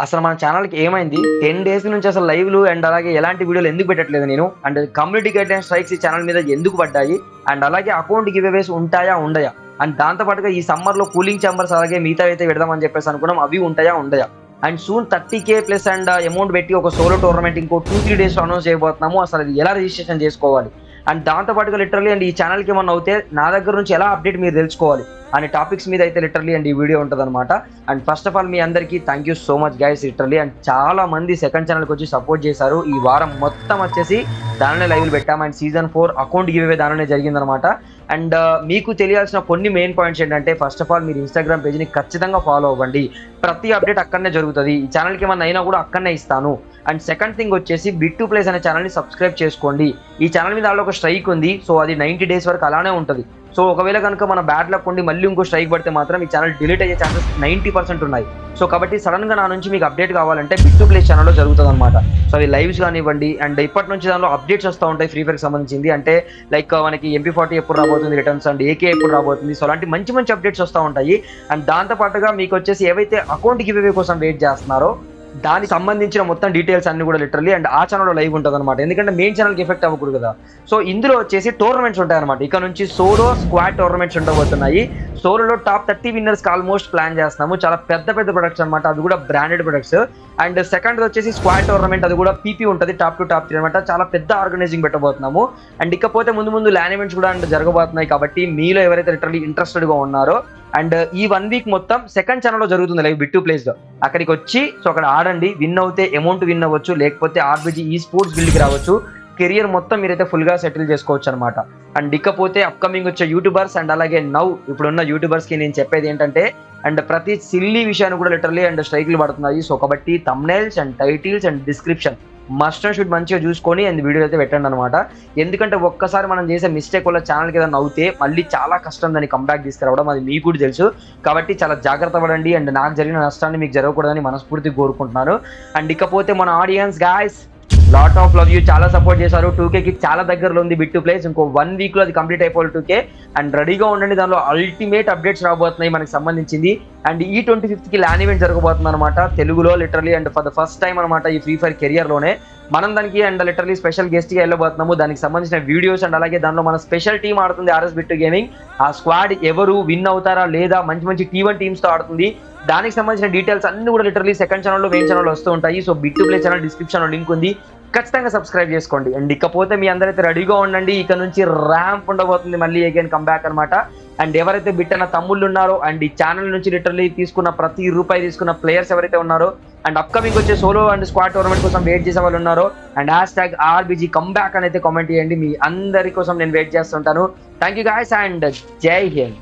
అసలు మన ఛానల్‌కి ఏమైంది? 10 డేస్ నుంచి అసలు లైవ్‌లు అండ్ అలాగే ఎలాంటి వీడియోలు ఎందుకు పెట్టట్లేదు నేను? అండ్ కమ్యూనిటీ గైడ్‌లైన్ స్ట్రైక్స్ ఈ ఛానల్ మీద ఎందుకు పడ్డాయి? అండ్ అలాగే అకౌంట్ గివ్ అవేస్ ఉంటాయా? ఉండయా? అండ్ దాంతో పాటుగా ఈ సమ్మర్‌లో కూలింగ్ చాంబర్స్ అలాగే మిగతావైతే పెడదామని చెప్పేసి అనుకున్నాం. అవి ఉంటాయా? ఉండయా? And soon 30K plus and amount పెట్టి ఒక సోలో టోర్నమెంట్ ఇంకో 2-3 డేస్‌లో అనౌన్స్ చేయబోతున్నాము. అసలు అది ఎలా రిజిస్ట్రేషన్ చేసుకోవాలి? అండ్ దాంతో పాటుగా లిటరల్లీ అండ్ ఈ ఛానల్‌కి ఏమన్నా అవుతే నా దగ్గర నుంచి ఎలా అప్డేట్ మీరు తెలుసుకోవాలి అనే టాపిక్స్ మీద అయితే లిటరల్లీ అండ్ ఈ వీడియో ఉంటదన్నమాట. అండ్ ఫస్ట్ ఆఫ్ ఆల్ మీ అందరికీ thank you so much guys literally. And చాలా మంది సెకండ్ ఛానల్కి వచ్చి సపోర్ట్ చేశారు. ఈ వారం మొత్తం వచ్చేసి దానినే లైవ్లు పెట్టాము. And season 4 account give away దానినే జరిగిందనమాట. అండ్ మీకు తెలియాల్సిన కొన్ని మెయిన్ పాయింట్స్ ఏంటంటే ఫస్ట్ ఆఫ్ ఆల్ మీరు ఇన్స్టాగ్రామ్ పేజ్ని ఖచ్చితంగా ఫాలో అవ్వండి. ప్రతి అప్డేట్ అక్కడనే జరుగుతుంది. ఈ ఛానల్కి ఏమన్నా అయినా కూడా అక్కడనే ఇస్తాను. అండ్ సెకండ్ థింగ్ వచ్చేసి బిట్ టు ప్లేస్ అనే ఛానల్ని సబ్స్క్రైబ్ చేసుకోండి. ఈ ఛానల్ మీద ఒక స్ట్రైక్ ఉంది. సో అది 90 డేస్ వరకు అలానే ఉంటుంది. సో ఒకవేళ కనుక మన బ్యాడ్ లక్ ఉండి మళ్ళీ ఇంకో స్ట్రైక్ పడితే మాత్రం ఈ ఛానల్ డిలీట్ అయ్యే ఛాన్సెస్ 90% ఉన్నాయి. సో కాబట్టి సడన్గా నా నుంచి మీకు అప్డేట్ కావాలంటే బిట్ టు ప్లేస్ ఛానల్లో జరుగుతుంది అనమాట. సో అవి లైవ్స్ కానివ్వండి అండ్ ఇప్పటి నుంచి దానిలో అప్డేట్స్ వస్తూ ఉంటాయి ఫ్రీ ఫైర్కి సంబంధించింది. అంటే లైక్ మనకి MP40 ఎప్పుడు రాబోతుంది, రిటర్న్స్ అండ్ AK ఎప్పుడు రాబోతుంది. సో అలాంటి మంచి మంచి అప్డేట్స్ వస్తూ ఉంటాయి. అండ్ దాంతోపాటుగా మీకు వచ్చేసి ఏవైతే అకౌంట్ గివ్ అవే కోసం వెయిట్ చేస్తున్నారో దానికి సంబంధించిన మొత్తం డీటెయిల్స్ అన్ని కూడా లిటరల్లీ అండ్ ఆ ఛానల్లో లైవ్ ఉంటుంది అనమాట. ఎందుకంటే మెయిన్ ఛానల్కి ఎఫెక్ట్ అవ్వకూడదు కదా. సో ఇందులో వచ్చేసి టోర్నమెంట్స్ ఉంటాయి అనమాట. ఇక నుంచి సోలో స్క్వాడ్ టోర్నమెంట్స్ ఉండబోతున్నాయి. సోలోలో టాప్ 30 విన్నర్స్కి ఆల్మోస్ట్ ప్లాన్ చేస్తున్నాము. చాలా పెద్ద పెద్ద ప్రొడక్ట్స్ అనమాట. అది కూడా బ్రాండెడ్ ప్రొడక్ట్స్. అండ్ సెకండ్ వచ్చేసి స్క్వాడ్ టోర్నమెంట్, అది కూడా PP ఉంటుంది. టాప్ 2 టాప్ 3 అనమాట. చాలా పెద్ద ఆర్గనైజింగ్ పెట్టబోతున్నాము. అండ్ ఇకపోతే ముందు ముందు ల్యాన్ ఈవెంట్స్ కూడా జరగబోతున్నాయి. కాబట్టి మీలో ఎవరైతే లిటరల్లీ ఇంట్రెస్టెడ్గా ఉన్నారో అండ్ ఈ 1 వీక్ మొత్తం సెకండ్ ఛానల్లో జరుగుతుంది లైవ్ బిట్ టు ప్లేస్లో. అక్కడికి వచ్చి సో అక్కడ ఆడండి. విన్ అవుతే అమౌంట్ విన్ అవ్వచ్చు, లేకపోతే RBG ఈ స్పోర్ట్స్ బిల్డ్కి రావచ్చు. కెరియర్ మొత్తం మీరైతే ఫుల్గా సెటిల్ చేసుకోవచ్చు అనమాట. అండ్ ఇకపోతే అప్కమింగ్ వచ్చే యూట్యూబర్స్ అండ్ అలాగే ఇప్పుడున్న యూట్యూబర్స్కి నేను చెప్పేది ఏంటంటే అండ్ ప్రతి సిల్లీ విషయాన్ని కూడా లిటరల్లీ అండ్ స్ట్రైక్లు పడుతున్నాయి. సో కాబట్టి thumbnails and titles and description must and should మంచిగా చూసుకొని అండ్ వీడియో అయితే పెట్టండి అనమాట. ఎందుకంటే ఒక్కసారి మనం చేసే మిస్టేక్ వల్ల ఛానల్కి ఏదైనా అవుతే మళ్ళీ చాలా కష్టం దాన్ని కంబ్యాక్ తీసుకురావడం, అది మీకు కూడా తెలుసు. కాబట్టి చాలా జాగ్రత్త పడండి. అండ్ నాకు జరిగిన నష్టాన్ని మీకు జరగకూడదని మనస్ఫూర్తిగా కోరుకుంటున్నాను. అండ్ ఇకపోతే మన audience guys lot of love you, చాలా సపోర్ట్ చేశారు. 2Kకి చాలా దగ్గరలో ఉంది బిట్ టు ప్లేస్. ఇంకో 1 వీక్లో అది కంప్లీట్ అయిపోవాలి 2K. అండ్ రెడీగా ఉండండి, దానిలో అల్టిమేట్ అప్డేట్స్ రాబోతున్నాయి మనకి సంబంధించింది. అండ్ ఈ 25కి ల్యాన్ ఈవెంట్ జరగబోతుంది అనమాట తెలుగులో literally and for the first time అనమాట ఈ ఫ్రీ ఫైర్ కెరియర్లోనే. మనం దానికి అండ్ లిటరల్లీ స్పెషల్ గెస్ట్గా వెళ్ళబోతున్నాము. దానికి సంబంధించిన వీడియోస్ అండ్ అలాగే దానిలో మన స్పెషల్ టీం ఆడుతుంది RS బిట్ గేమింగ్. ఆ స్క్వాడ్ ఎవరు విన్ అవుతారా లేదా మంచి మంచి T1 టీమ్స్తో ఆడుతుంది. దానికి సంబంధించిన డీటెయిల్స్ అన్ని కూడా లిటరల్లీ సెకండ్ ఛానల్లో మెయిన్ ఛానల్లో వస్తూ ఉంటాయి. So bit to play channel డిస్క్రిప్షన్లో లింక్ ఉంది, ఖచ్చితంగా సబ్స్క్రైబ్ చేసుకోండి. అండ్ ఇకపోతే మీ అందరైతే రెడీగా ఉండండి. ఇక నుంచి ర్యాంప్ ఉండబోతుంది మళ్ళీ అగైన్ కంబ్యాక్ అనమాట. అండ్ ఎవరైతే బిట్ అన్న తమ్ముళ్ళు ఉన్నారో అండ్ ఈ ఛానల్ నుంచి లిటరల్లీ తీసుకున్న ప్రతి రూపాయి తీసుకున్న ప్లేయర్స్ ఎవరైతే ఉన్నారో అండ్ అప్కమింగ్ వచ్చే సోలో అండ్ స్క్వాడ్ టోర్నమెంట్ కోసం వెయిట్ చేసే వాళ్ళు ఉన్నారో అండ్ #RBG కంబ్యాక్ అని అయితే కామెంట్ చేయండి. మీ అందరి కోసం నేను వెయిట్ చేస్తుంటాను. థ్యాంక్ యూ గాయ్స్ అండ్ జై హింద్.